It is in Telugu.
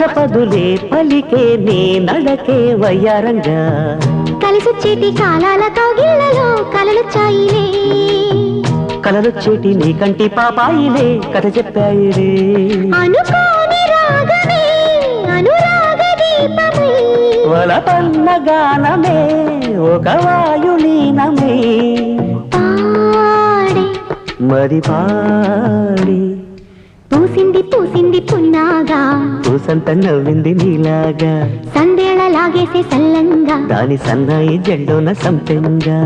అష్టపదులే పలికే నీ నడకే వయ్యారంగా కలిసొచ్చేటి కాలాల కౌగిళ్లలో కలలొచ్చాయిలే కలలొచ్చేటి నీ కంటి పాపాయిలే కథ చెప్పాయిలే అనుకోని రాగమే అనురాగ దీపమై వలపన్న గానమే ఒక వాయులీనమే పాడే మరి పాడి పూసింది పూసింది పున్నాగా పూసంత నవ్వింది నీలాగా సందేళ లాగేసే సల్లంగా దాని సన్నాయి జెండోన సంపెంగా